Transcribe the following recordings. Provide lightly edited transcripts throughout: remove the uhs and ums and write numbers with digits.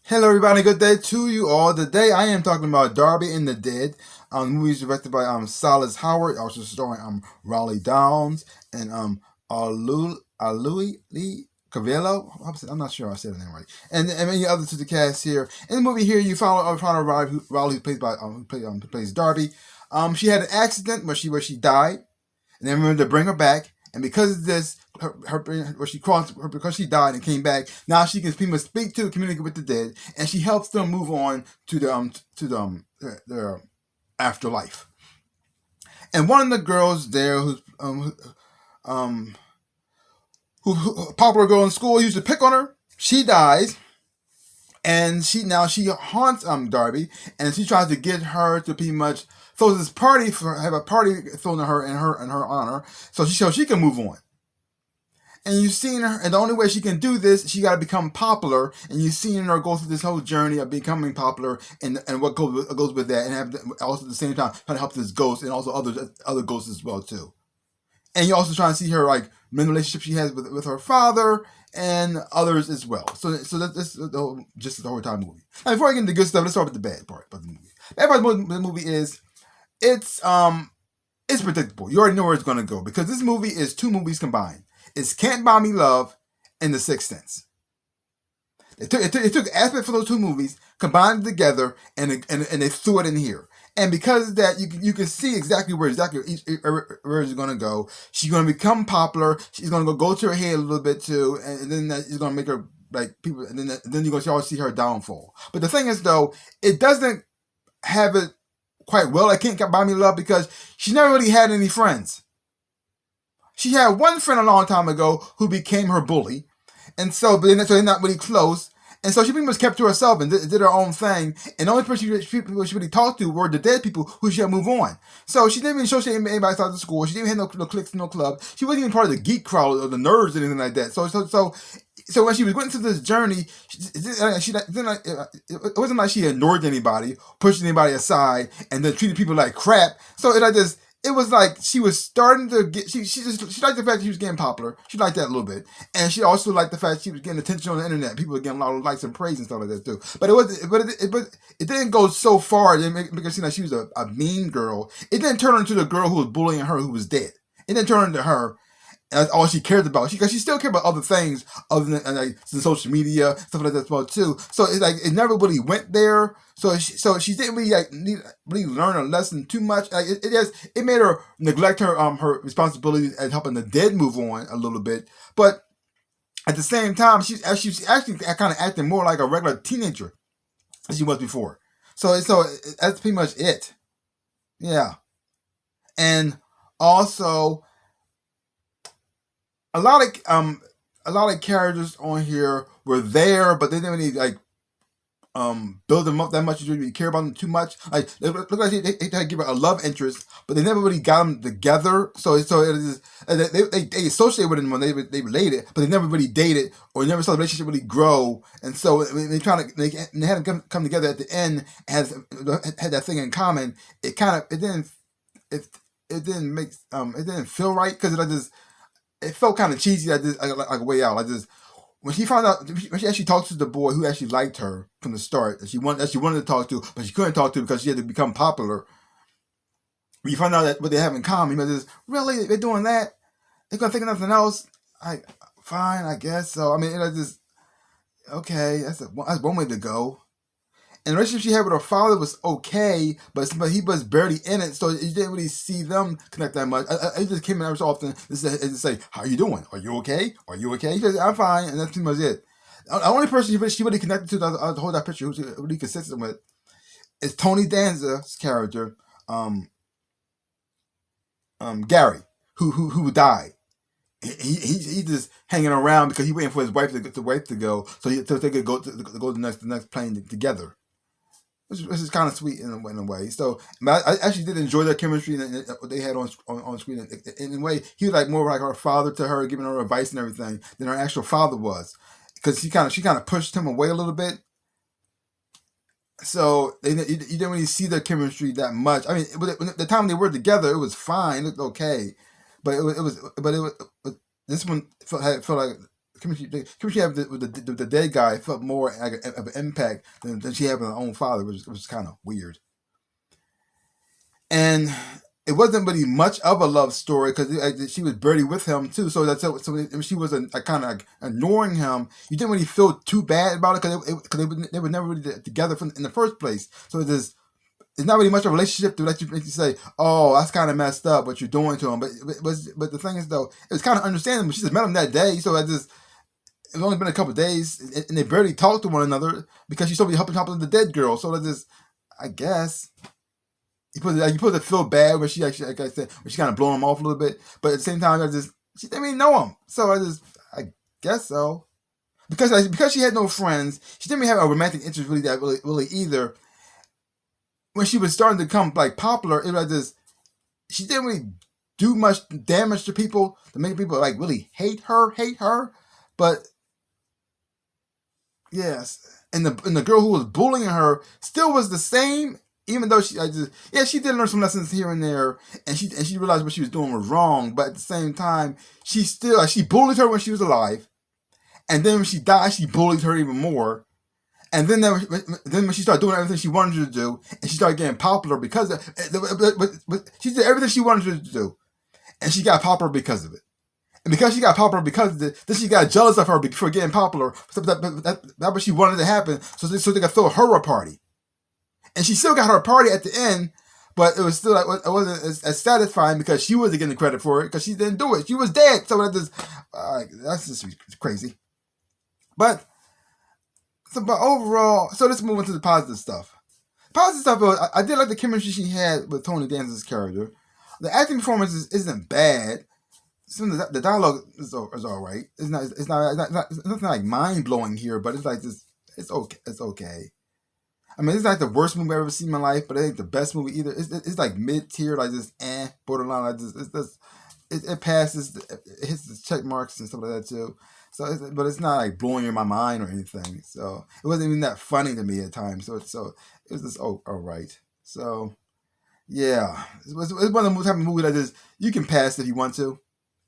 Hello, everybody. Good day to you all. Today, I am talking about Darby and the Dead. The movie is directed by Silas Howard, also starring Raleigh Downs and auli'i Cavello. I'm not sure I said the name right. And many others to the cast here. In the movie here, you follow Raleigh, who plays who plays Darby. She had an accident where she died, and they remember to bring her back. And because of this, because she died and came back, now she can pretty much speak to, communicate with the dead, and she helps them move on to their afterlife. And one of the girls there, um, who popular girl in school, used to pick on her. She dies, and she haunts Darby, and she tries to get her to pretty much throw this party have a party thrown to her in her honor, so she can move on. And you've seen her, and the only way she can do this, she got to become popular. And you've seen her go through this whole journey of becoming popular, and what goes with that, and also at the same time trying to help this ghost and also other ghosts as well too. And you're also trying to see her like in the relationship she has with her father and others as well. So that's just the whole time movie. Now, before I get into the good stuff, let's start with the bad part about the movie. The bad part of the movie is it's predictable. You already know where it's going to go because this movie is two movies combined. It's Can't Buy Me Love and The Sixth Sense. It took aspects for those two movies, combined them together, and they threw it in here. And because of that, you can see exactly where it's going to go. She's going to become popular. She's going to go to her head a little bit too, and then it's going to make her like people. And then you're going to see her downfall. But the thing is, though, it doesn't have it quite well. I Can't Buy Me Love because she never really had any friends. She had one friend a long time ago who became her bully, and so they're not really close. And so she pretty much kept to herself and did her own thing. And the only person she really talked to were the dead people who she had moved on. So she didn't even show anybody outside the school. She didn't even have no cliques, no club. She wasn't even part of the geek crowd or the nerds or anything like that. So when she was going through this journey, it wasn't like she ignored anybody, pushed anybody aside, and then treated people like crap. So it was like she was starting to get. She liked the fact that she was getting popular. She liked that a little bit, and she also liked the fact she was getting attention on the internet. People were getting a lot of likes and praise and stuff like that too. But it didn't go so far. It didn't make her seem like she was a mean girl. It didn't turn her into the girl who was bullying her, who was dead. It didn't turn her into her. And that's all she cared about. Because she still cared about other things other than like social media, stuff like that as well too. So it's like it never really went there. So she didn't really really learn a lesson too much. Like it made her neglect her responsibilities as helping the dead move on a little bit. But at the same time, she's actually kind of acting more like a regular teenager as she was before. So that's pretty much it. Yeah, and also a lot of characters on here were there, but they didn't really build them up that much. You didn't really care about them too much. Like it looked like they tried to give her a love interest, but they never really got them together. So it is they associated with them when they related, but they never really dated or never saw the relationship really grow. And so they had them come together at the end, had that thing in common. It didn't feel right because it felt kind of cheesy. Like a way out. When she found out, when she actually talked to the boy who actually liked her from the start, that she wanted to talk to, but she couldn't talk to because she had to become popular. When you find out that what they have in common, really they're doing that. They're gonna think of nothing else. Fine, I guess. So I mean, okay. That's one way to go. And the relationship she had with her father was okay, but he was barely in it, so you didn't really see them connect that much. I just came in every so often and say, "How are you doing? Are you okay? Are you okay?" He says, "I'm fine," and that's pretty much it. The only person she really connected to the whole that picture, who's really consistent with, is Tony Danza's character, Gary, who died. He's just hanging around because he's waiting for his wife to go, so they could go to the next plane together. Which is kind of sweet in a way. So I actually did enjoy their chemistry and what they had on screen. In a way, he was like more like her father to her, giving her advice and everything than her actual father was, because she kind of pushed him away a little bit. So you didn't really see their chemistry that much. I mean, the time they were together, it was fine, it looked okay, but this one felt like chemistry had with the dead guy felt more like of an impact than she had with her own father, which was kind of weird. And it wasn't really much of a love story because she was barely with him too. So if she was kind of ignoring him, you didn't really feel too bad about it because they were never really together in the first place. So it's not really much of a relationship to let you say, oh, that's kind of messed up what you're doing to him. But the thing is though, it was kind of understandable. She just met him that day, so it's only been a couple of days, and they barely talked to one another because she's so helping the dead girl. So I guess. You put to feel bad when she actually, like I said, when she kind of blowing him off a little bit, but at the same time, she didn't even know him, so I guess so, because she had no friends, she didn't really have a romantic interest really either. When she was starting to become like popular, it was just she didn't really do much damage to people to make people like really hate her, but yes, and the girl who was bullying her still was the same. Even though she did learn some lessons here and there, and she realized what she was doing was wrong. But at the same time, she bullied her when she was alive, and then when she died, she bullied her even more. And then when she started doing everything she wanted to do, and she started getting popular because she did everything she wanted to do, and she got popular because of it. And because she got popular because of it, then she got jealous of her for getting popular. So that's what she wanted to happen, so they could throw her a party. And she still got her party at the end, but it was still like it wasn't as satisfying because she wasn't getting the credit for it because she didn't do it. She was dead, so that's just crazy. But overall, so let's move into the positive stuff. Positive stuff was I did like the chemistry she had with Tony Danza's character. The acting performance isn't bad. Some of the dialogue is all right. It's nothing like mind blowing here, but it's like this. It's okay. It's okay. I mean, it's like the worst movie I've ever seen in my life, but it ain't the best movie either. It's like mid tier, like this borderline. Like this, it passes, it hits the check marks and stuff like that too. So, but it's not like blowing my mind or anything. So it wasn't even that funny to me at times. So it was just all right. So yeah, it's one of the type of movies that is you can pass if you want to,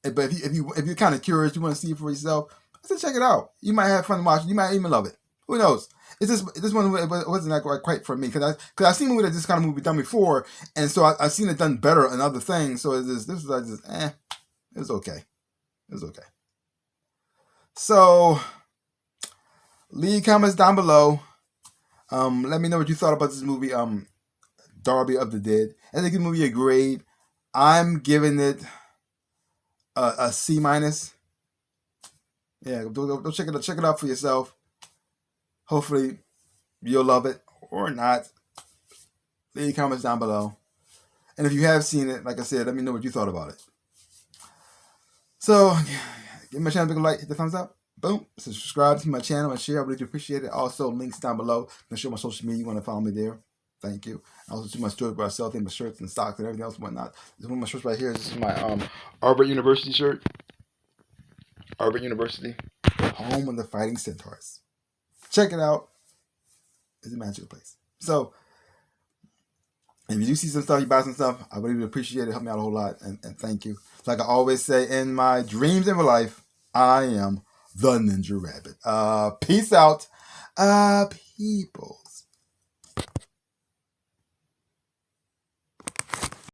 but if you're kind of curious, you want to see it for yourself, I said check it out. You might have fun watching. You might even love it. Who knows? It's just this one. It wasn't like quite for me because I've seen movies that this kind of movie done before, and so I've seen it done better in other things. So this was like it was okay. It was okay. So leave comments down below. Let me know what you thought about this movie. Darby of the Dead. I think the movie a grade. I'm giving it a C minus. Yeah, go check it out for yourself. Hopefully, you'll love it or not. Leave comments down below. And if you have seen it, like I said, let me know what you thought about it. So, give my channel a big like, hit the thumbs up. Boom. Subscribe to my channel and share. I really appreciate it. Also, links down below. I'm show my social media. You want to follow me there. Thank you. I also do my stores where I sell things, my shirts and socks and everything else and whatnot. This is one of my shirts right here. This is my Arbor University shirt. Arbor University. Home of the Fighting Centaurs. Check it out. It's a magical place. So, if you do see some stuff, you buy some stuff, I really appreciate it. Help me out a whole lot. And thank you. Like I always say in my dreams and my life, I am the Ninja Rabbit. Peace out, people.